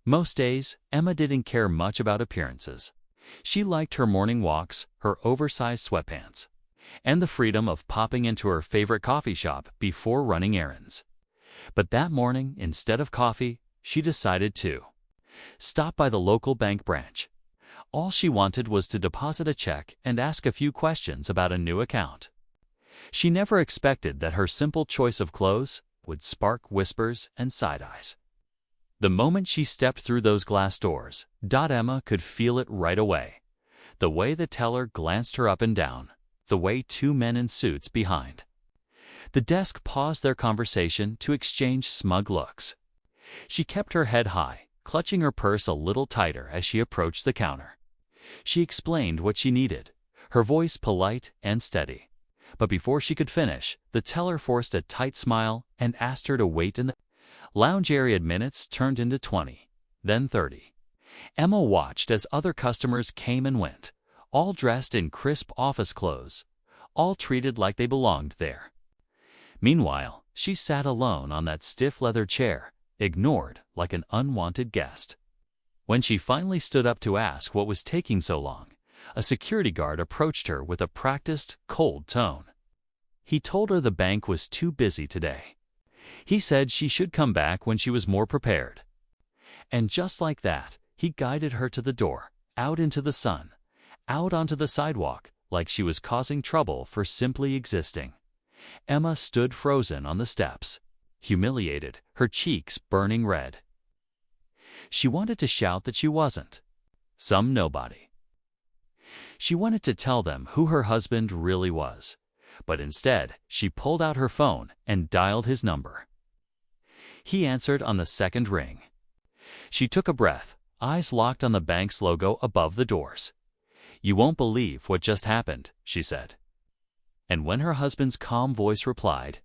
Most days, Emma didn't care much about appearances. She liked her morning walks, her oversized sweatpants, and the freedom of popping into her favorite coffee shop before running errands. But that morning, instead of coffee, she decided to stop by the local bank branch. All she wanted was to deposit a check and ask a few questions about a new account. She never expected that her simple choice of clothes would spark whispers and side eyes. The moment she stepped through those glass doors, Emma could feel it right away. The way the teller glanced her up and down, the way two men in suits behind the desk paused their conversation to exchange smug looks. She kept her head high, clutching her purse a little tighter as she approached the counter. She explained what she needed, her voice polite and steady. But before she could finish, the teller forced a tight smile and asked her to wait in the lounge area. Minutes turned into 20, then 30. Emma watched as other customers came and went, all dressed in crisp office clothes, all treated like they belonged there. Meanwhile, she sat alone on that stiff leather chair, ignored like an unwanted guest. When she finally stood up to ask what was taking so long, a security guard approached her with a practiced, cold tone. He told her the bank was too busy today. He said she should come back when she was more prepared. And just like that, he guided her to the door, out into the sun, out onto the sidewalk, like she was causing trouble for simply existing. Emma stood frozen on the steps, humiliated, her cheeks burning red. She wanted to shout that she wasn't some nobody. She wanted to tell them who her husband really was, but instead she pulled out her phone and dialed his number. He answered on the second ring. She took a breath, eyes locked on the bank's logo above the doors. "You won't believe what just happened," she said. And when her husband's calm voice replied,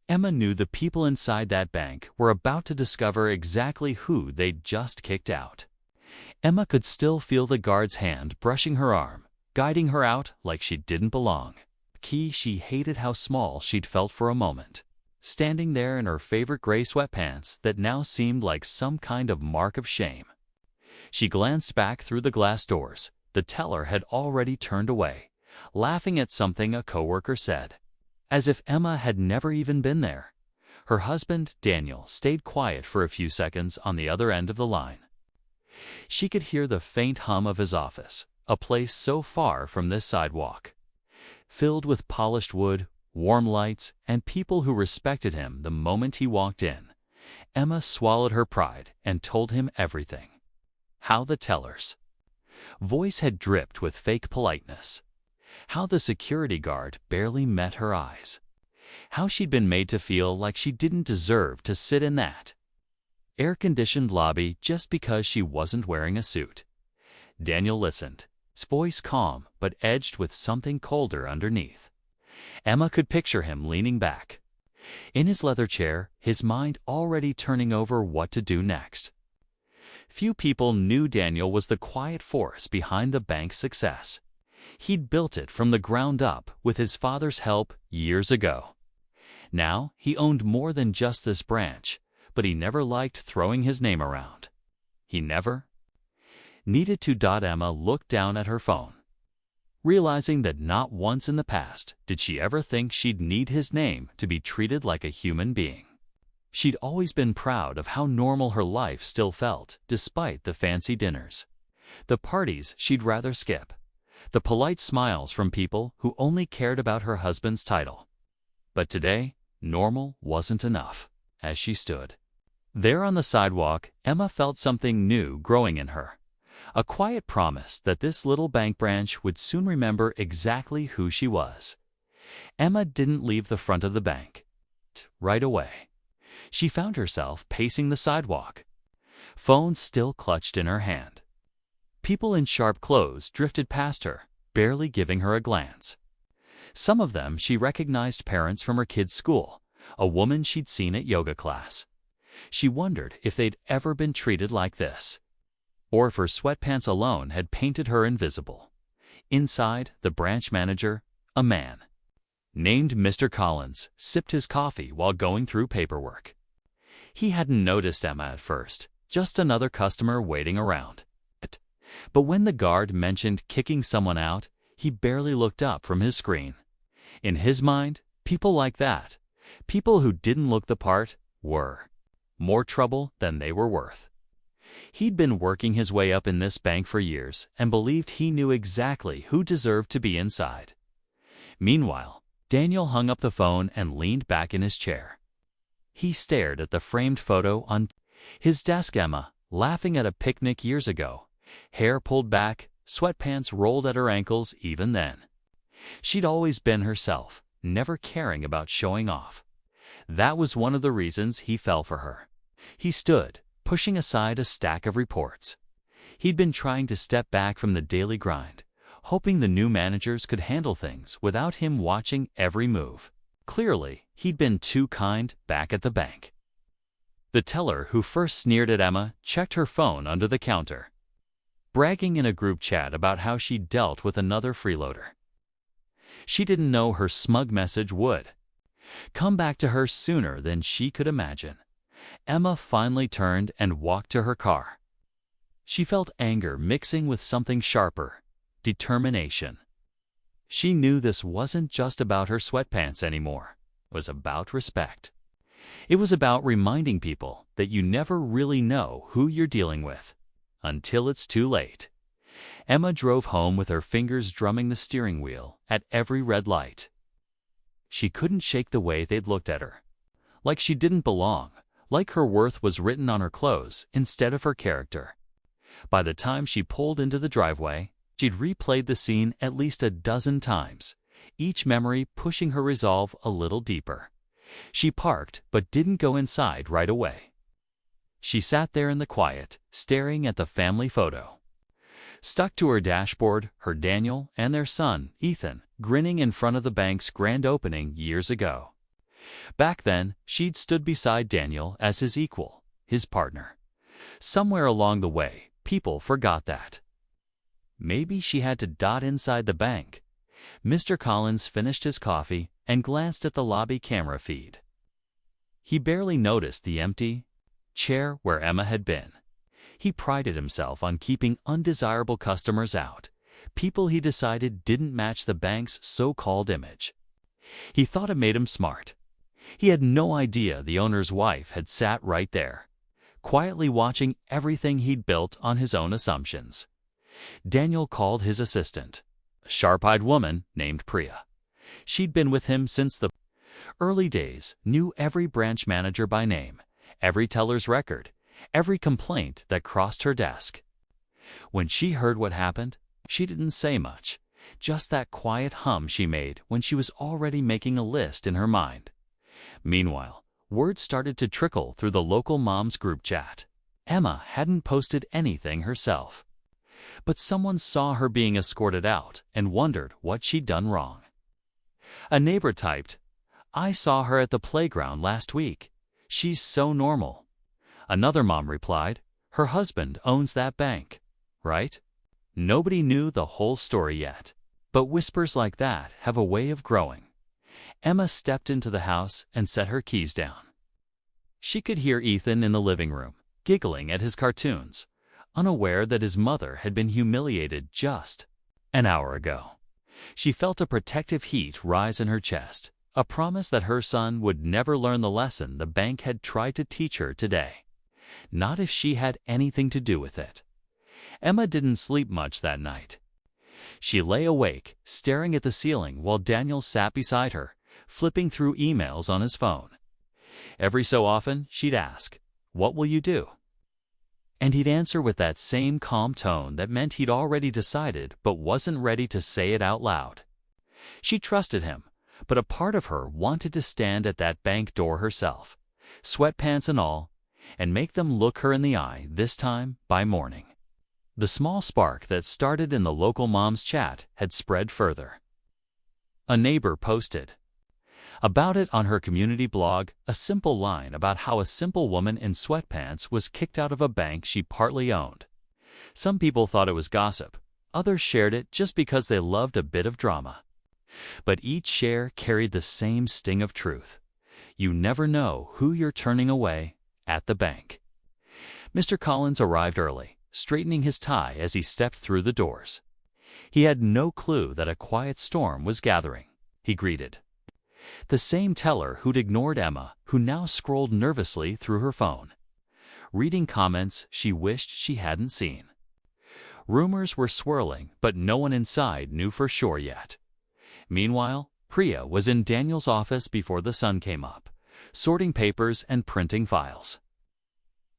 Emma knew the people inside that bank were about to discover exactly who they'd just kicked out. Emma could still feel the guard's hand brushing her arm, guiding her out like she didn't belong. She hated how small she'd felt for a moment, standing there in her favorite gray sweatpants that now seemed like some kind of mark of shame. She glanced back through the glass doors. The teller had already turned away, laughing at something a coworker said, as if Emma had never even been there. Her husband, Daniel, stayed quiet for a few seconds on the other end of the line. She could hear the faint hum of his office, a place so far from this sidewalk, filled with polished wood, warm lights, and people who respected him the moment he walked in. Emma swallowed her pride and told him everything. How the teller's voice had dripped with fake politeness. How the security guard barely met her eyes. How she'd been made to feel like she didn't deserve to sit in that air-conditioned lobby just because she wasn't wearing a suit. Daniel listened, his voice calm but edged with something colder underneath. Emma could picture him leaning back in his leather chair, his mind already turning over what to do next. Few people knew Daniel was the quiet force behind the bank's success. He'd built it from the ground up with his father's help years ago. Now he owned more than just this branch, but he never liked throwing his name around. He never needed to. Emma looked down at her phone, realizing that not once in the past did she ever think she'd need his name to be treated like a human being. She'd always been proud of how normal her life still felt, despite the fancy dinners, the parties she'd rather skip, the polite smiles from people who only cared about her husband's title. But today, normal wasn't enough. As she stood there on the sidewalk, Emma felt something new growing in her. A quiet promise that this little bank branch would soon remember exactly who she was. Emma didn't leave the front of the bank right away. She found herself pacing the sidewalk, phone still clutched in her hand. People in sharp clothes drifted past her, barely giving her a glance. Some of them she recognized parents from her kids' school, a woman she'd seen at yoga class. She wondered if they'd ever been treated like this, or if her sweatpants alone had painted her invisible. Inside, the branch manager, a man named Mr. Collins, sipped his coffee while going through paperwork. He hadn't noticed Emma at first, just another customer waiting around. But when the guard mentioned kicking someone out, he barely looked up from his screen. In his mind, people like that, people who didn't look the part, were more trouble than they were worth. He'd been working his way up in this bank for years and believed he knew exactly who deserved to be inside. Meanwhile, Daniel hung up the phone and leaned back in his chair. He stared at the framed photo on his desk. Emma, laughing at a picnic years ago, hair pulled back, sweatpants rolled at her ankles. Even then, she'd always been herself, never caring about showing off. That was one of the reasons he fell for her. He stood, pushing aside a stack of reports. He'd been trying to step back from the daily grind, hoping the new managers could handle things without him watching every move. Clearly, he'd been too kind back at the bank. The teller who first sneered at Emma checked her phone under the counter, bragging in a group chat about how she dealt with another freeloader. She didn't know her smug message would come back to her sooner than she could imagine. Emma finally turned and walked to her car. She felt anger mixing with something sharper, determination. She knew this wasn't just about her sweatpants anymore. It was about respect. It was about reminding people that you never really know who you're dealing with until it's too late. Emma drove home with her fingers drumming the steering wheel at every red light. She couldn't shake the way they'd looked at her. Like she didn't belong, like her worth was written on her clothes instead of her character. By the time she pulled into the driveway, she'd replayed the scene at least a dozen times, each memory pushing her resolve a little deeper. She parked but didn't go inside right away. She sat there in the quiet, staring at the family photo. Stuck to her dashboard, her Daniel and their son, Ethan, grinning in front of the bank's grand opening years ago. Back then, she'd stood beside Daniel as his equal, his partner. Somewhere along the way, people forgot that. Maybe she had to dot inside the bank. Mr. Collins finished his coffee and glanced at the lobby camera feed. He barely noticed the empty chair where Emma had been. He prided himself on keeping undesirable customers out, people he decided didn't match the bank's so-called image. He thought it made him smart. He had no idea the owner's wife had sat right there, quietly watching everything he'd built on his own assumptions. Daniel called his assistant, a sharp-eyed woman named Priya. She'd been with him since the early days, knew every branch manager by name, every teller's record, every complaint that crossed her desk. When she heard what happened, she didn't say much, just that quiet hum she made when she was already making a list in her mind. Meanwhile, word started to trickle through the local moms group chat. Emma hadn't posted anything herself, but someone saw her being escorted out and wondered what she'd done wrong. A neighbor typed, "I saw her at the playground last week. She's so normal." Another mom replied, "Her husband owns that bank, right?" Nobody knew the whole story yet, but whispers like that have a way of growing. Emma stepped into the house and set her keys down. She could hear Ethan in the living room, giggling at his cartoons, unaware that his mother had been humiliated just an hour ago. She felt a protective heat rise in her chest, a promise that her son would never learn the lesson the bank had tried to teach her today. Not if she had anything to do with it. Emma didn't sleep much that night. She lay awake, staring at the ceiling while Daniel sat beside her, flipping through emails on his phone. Every so often, she'd ask, "What will you do?" And he'd answer with that same calm tone that meant he'd already decided but wasn't ready to say it out loud. She trusted him, but a part of her wanted to stand at that bank door herself, sweatpants and all, and make them look her in the eye, this time by morning. The small spark that started in the local moms chat had spread further. A neighbor posted about it on her community blog, a simple line about how a simple woman in sweatpants was kicked out of a bank she partly owned. Some people thought it was gossip, others shared it just because they loved a bit of drama. But each share carried the same sting of truth. You never know who you're turning away at the bank. Mr. Collins arrived early, straightening his tie as he stepped through the doors. He had no clue that a quiet storm was gathering. He greeted the same teller who'd ignored Emma, who now scrolled nervously through her phone, reading comments she wished she hadn't seen. Rumors were swirling, but no one inside knew for sure yet. Meanwhile, Priya was in Daniel's office before the sun came up, sorting papers and printing files.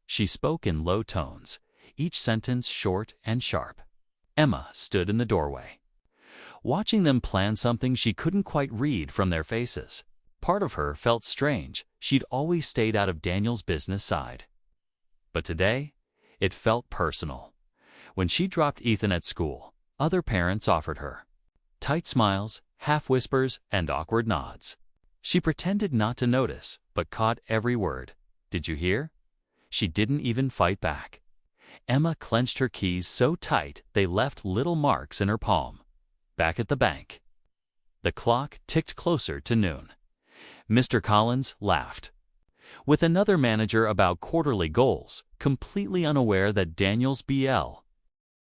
She spoke in low tones, each sentence short and sharp. Emma stood in the doorway, watching them plan something she couldn't quite read from their faces. Part of her felt strange. She'd always stayed out of Daniel's business side. But today, it felt personal. When she dropped Ethan at school, other parents offered her tight smiles, half whispers, and awkward nods. She pretended not to notice, but caught every word. "Did you hear?" She didn't even fight back. Emma clenched her keys so tight they left little marks in her palm. Back at the bank, the clock ticked closer to noon. Mr. Collins laughed with another manager about quarterly goals, completely unaware that Daniel's BL